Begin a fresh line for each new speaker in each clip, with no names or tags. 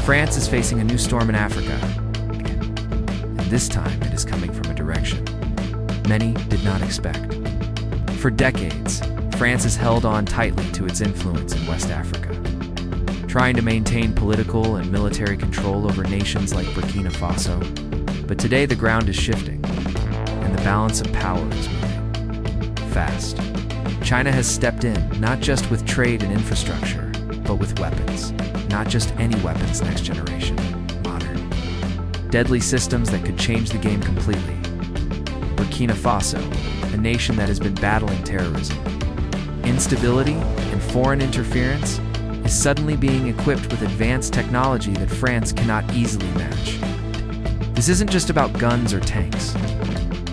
France is facing a new storm in Africa, and this time it is coming from a direction many did not expect. For decades, France has held on tightly to its influence in West Africa, trying to maintain political and military control over nations like Burkina Faso. But today the ground is shifting, and the balance of power is moving fast. China has stepped in, not just with trade and infrastructure, but with weapons. Not just any weapons, next generation, modern. Deadly systems that could change the game completely. Burkina Faso, a nation that has been battling terrorism, instability, and foreign interference, is suddenly being equipped with advanced technology that France cannot easily match. This isn't just about guns or tanks.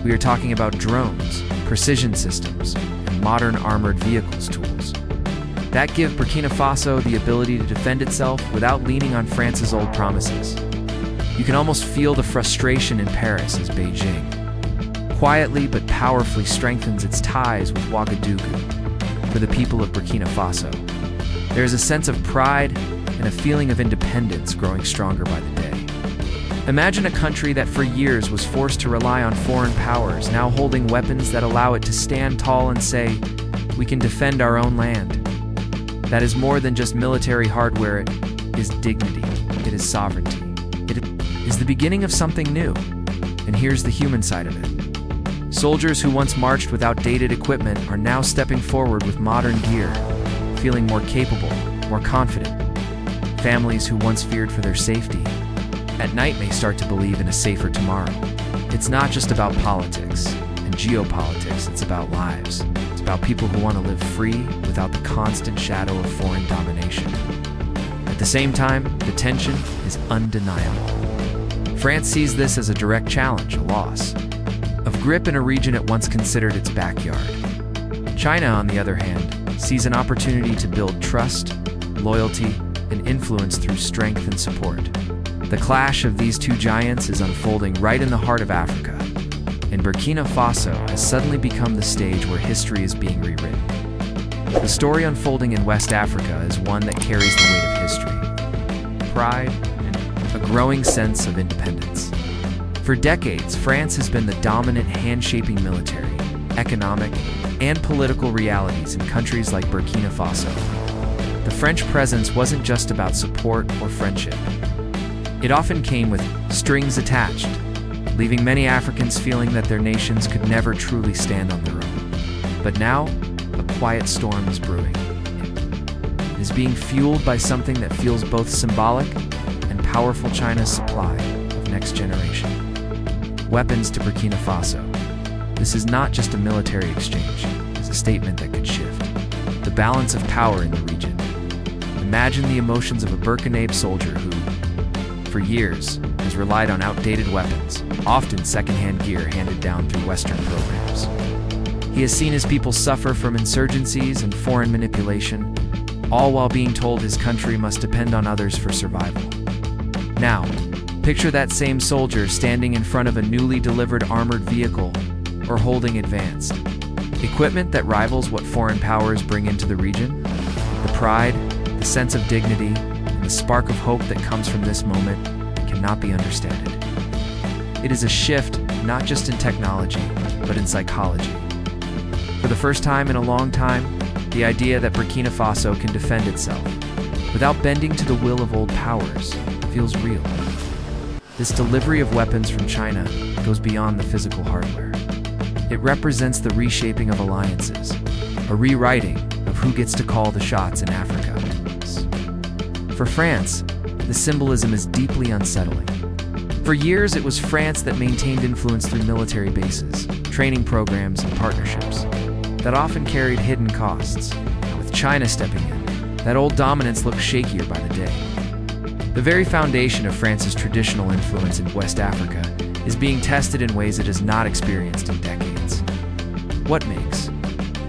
We are talking about drones, precision systems, and modern armored vehicles tools that give Burkina Faso the ability to defend itself without leaning on France's old promises. You can almost feel the frustration in Paris as Beijing quietly but powerfully strengthens its ties with Ouagadougou. For the people of Burkina Faso, there is a sense of pride and a feeling of independence growing stronger by the day. Imagine a country that for years was forced to rely on foreign powers, now holding weapons that allow it to stand tall and say, "We can defend our own land." That is more than just military hardware, it is dignity, it is sovereignty. It is the beginning of something new. And here's the human side of it. Soldiers who once marched with outdated equipment are now stepping forward with modern gear, feeling more capable, more confident. Families who once feared for their safety, at night may start to believe in a safer tomorrow. It's not just about politics and geopolitics, it's about lives. It's about people who want to live free without the constant shadow of foreign domination. At the same time, the tension is undeniable. France sees this as a direct challenge, a loss of grip in a region it once considered its backyard. China, on the other hand, sees an opportunity to build trust, loyalty, and influence through strength and support. The clash of these two giants is unfolding right in the heart of Africa, and Burkina Faso has suddenly become the stage where history is being rewritten. The story unfolding in West Africa is one that carries the weight of history, pride, and a growing sense of independence. For decades, France has been the dominant hand-shaping military, economic, and political realities in countries like Burkina Faso. The French presence wasn't just about support or friendship. It often came with strings attached, leaving many Africans feeling that their nations could never truly stand on their own. But now, a quiet storm is brewing. It is being fueled by something that feels both symbolic and powerful: China's supply of next generation weapons to Burkina Faso. This is not just a military exchange, it's a statement that could shift the balance of power in the region. Imagine the emotions of a Burkinabe soldier who, for years, has relied on outdated weapons, often secondhand gear handed down through Western programs. He has seen his people suffer from insurgencies and foreign manipulation, all while being told his country must depend on others for survival. Now, picture that same soldier standing in front of a newly delivered armored vehicle or holding advanced equipment that rivals what foreign powers bring into the region. The pride, the sense of dignity, and the spark of hope that comes from this moment cannot be understated. It is a shift not just in technology, but in psychology. For the first time in a long time, the idea that Burkina Faso can defend itself without bending to the will of old powers feels real. This delivery of weapons from China goes beyond the physical hardware. It represents the reshaping of alliances, a rewriting of who gets to call the shots in Africa. For France, the symbolism is deeply unsettling. For years, it was France that maintained influence through military bases, training programs, and partnerships that often carried hidden costs. And with China stepping in, that old dominance looks shakier by the day. The very foundation of France's traditional influence in West Africa is being tested in ways it has not experienced in decades. What makes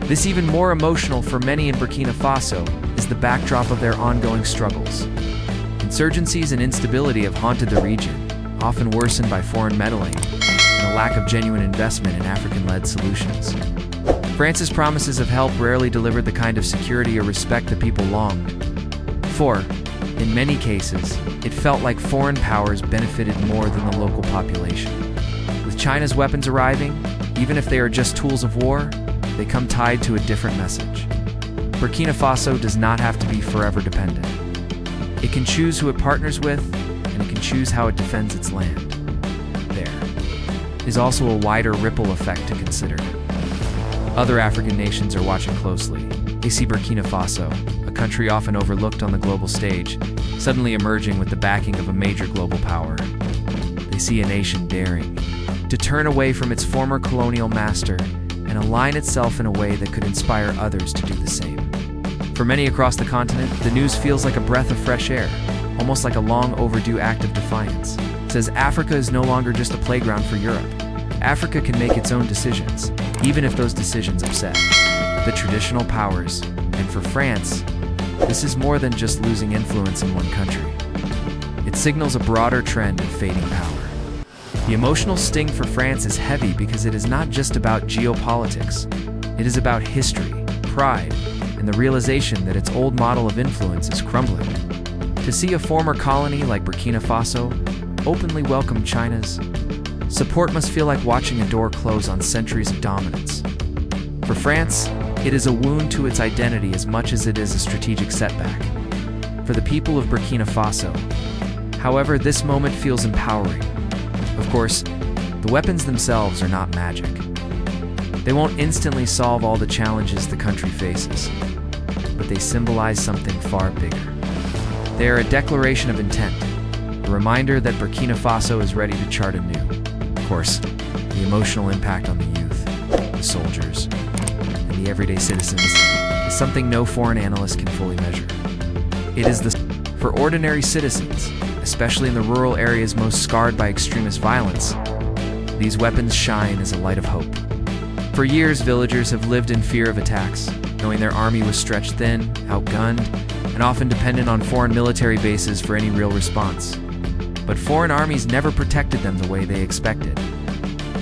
this even more emotional for many in Burkina Faso is the backdrop of their ongoing struggles. Insurgencies and instability have haunted the region, often worsened by foreign meddling and a lack of genuine investment in African-led solutions. France's promises of help rarely delivered the kind of security or respect the people longed for. In many cases, it felt like foreign powers benefited more than the local population. With China's weapons arriving, even if they are just tools of war, they come tied to a different message. Burkina Faso does not have to be forever dependent. It can choose who it partners with, and it can choose how it defends its land. There is also a wider ripple effect to consider. Other African nations are watching closely. They see Burkina Faso, a country often overlooked on the global stage, suddenly emerging with the backing of a major global power. They see a nation daring to turn away from its former colonial master and align itself in a way that could inspire others to do the same. For many across the continent, the news feels like a breath of fresh air, almost like a long overdue act of defiance. It says Africa is no longer just a playground for Europe. Africa can make its own decisions, even if those decisions upset the traditional powers. And for France, this is more than just losing influence in one country. It signals a broader trend of fading power. The emotional sting for France is heavy because it is not just about geopolitics. It is about history, pride, and the realization that its old model of influence is crumbling. To see a former colony like Burkina Faso openly welcome China's support must feel like watching a door close on centuries of dominance. For France, it is a wound to its identity as much as it is a strategic setback. For the people of Burkina Faso, however, this moment feels empowering. Of course, the weapons themselves are not magic. They won't instantly solve all the challenges the country faces, but they symbolize something far bigger. They are a declaration of intent, a reminder that Burkina Faso is ready to chart anew. Of course, the emotional impact on the youth, the soldiers, and the everyday citizens is something no foreign analyst can fully measure. It is for ordinary citizens, especially in the rural areas most scarred by extremist violence, these weapons shine as a light of hope. For years, villagers have lived in fear of attacks, knowing their army was stretched thin, outgunned, and often dependent on foreign military bases for any real response. But foreign armies never protected them the way they expected.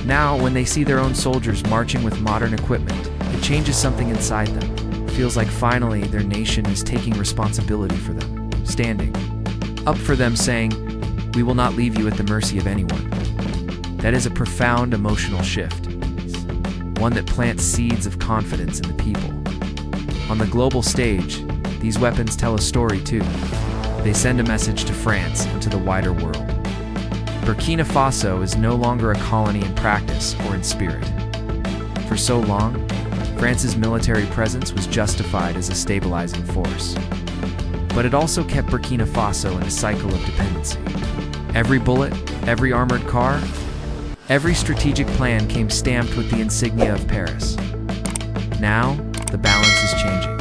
Now, when they see their own soldiers marching with modern equipment, it changes something inside them. It feels like finally their nation is taking responsibility for them, standing up for them, saying, "We will not leave you at the mercy of anyone." That is a profound emotional shift, one that plants seeds of confidence in the people. On the global stage, these weapons tell a story too. They send a message to France and to the wider world. Burkina Faso is no longer a colony in practice or in spirit. For so long, France's military presence was justified as a stabilizing force. But it also kept Burkina Faso in a cycle of dependency. Every bullet, every armored car, every strategic plan came stamped with the insignia of Paris. Now, the balance is changing.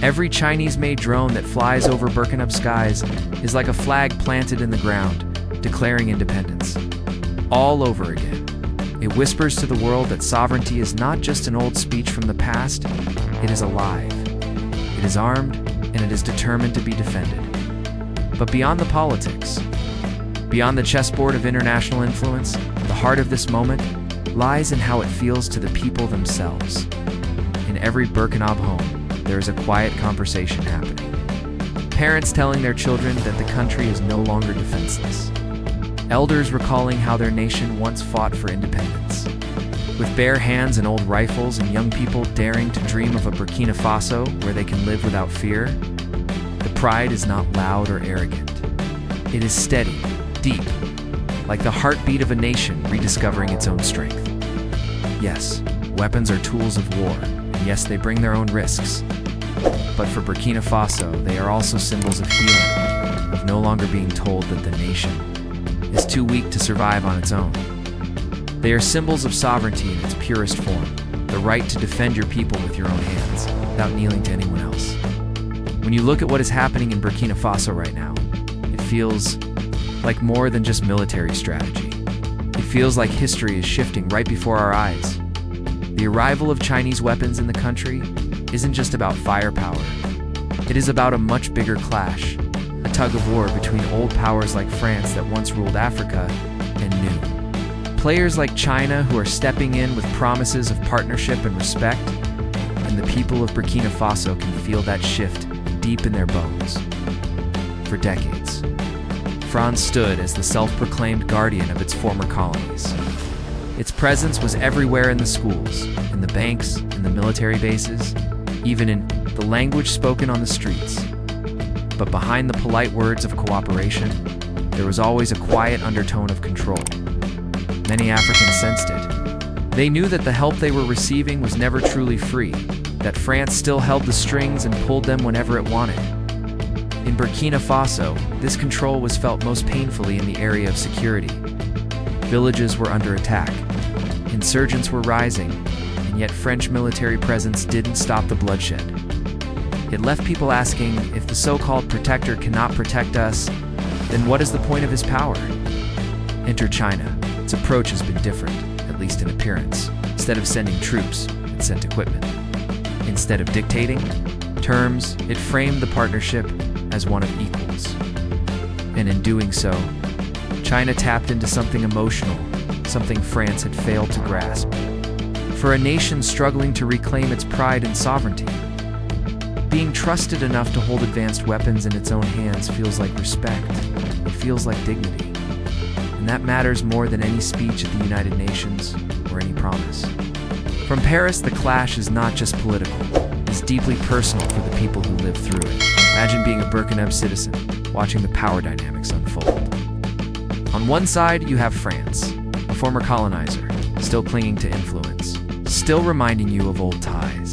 Every Chinese-made drone that flies over Burkina skies is like a flag planted in the ground, declaring independence. All over again. It whispers to the world that sovereignty is not just an old speech from the past, it is alive. It is armed, and it is determined to be defended. But beyond the politics, beyond the chessboard of international influence, the heart of this moment lies in how it feels to the people themselves. In every Burkina home, there is a quiet conversation happening. Parents telling their children that the country is no longer defenseless. Elders recalling how their nation once fought for independence. With bare hands and old rifles, and young people daring to dream of a Burkina Faso where they can live without fear, the pride is not loud or arrogant. It is steady, deep, like the heartbeat of a nation rediscovering its own strength. Yes, weapons are tools of war, and yes, they bring their own risks. But for Burkina Faso, they are also symbols of healing, of no longer being told that the nation is too weak to survive on its own. They are symbols of sovereignty in its purest form, the right to defend your people with your own hands, without kneeling to anyone else. When you look at what is happening in Burkina Faso right now, it feels like more than just military strategy. It feels like history is shifting right before our eyes. The arrival of Chinese weapons in the country isn't just about firepower. It is about a much bigger clash, a tug-of-war between old powers like France that once ruled Africa and new players like China who are stepping in with promises of partnership and respect, and the people of Burkina Faso can feel that shift deep in their bones. for decades. France stood as the self-proclaimed guardian of its former colonies. Its presence was everywhere in the schools, in the banks, in the military bases, even in the language spoken on the streets. But behind the polite words of cooperation, there was always a quiet undertone of control. Many Africans sensed it. They knew that the help they were receiving was never truly free, that France still held the strings and pulled them whenever it wanted. In Burkina Faso, this control was felt most painfully in the area of security. Villages were under attack. Insurgents were rising, and yet French military presence didn't stop the bloodshed. It left people asking, if the so-called protector cannot protect us, then what is the point of his power? Enter China. Its approach has been different, at least in appearance. Instead of sending troops, it sent equipment. Instead of dictating terms, it framed the partnership as one of equals. And in doing so, China tapped into something emotional, something France had failed to grasp. For a nation struggling to reclaim its pride and sovereignty, being trusted enough to hold advanced weapons in its own hands feels like respect. It feels like dignity. And that matters more than any speech at the United Nations or any promise. From Paris, the clash is not just political. It's deeply personal for the people who live through it. Imagine being a Burkina citizen, watching the power dynamics unfold. On one side, you have France, a former colonizer, still clinging to influence, still reminding you of old ties.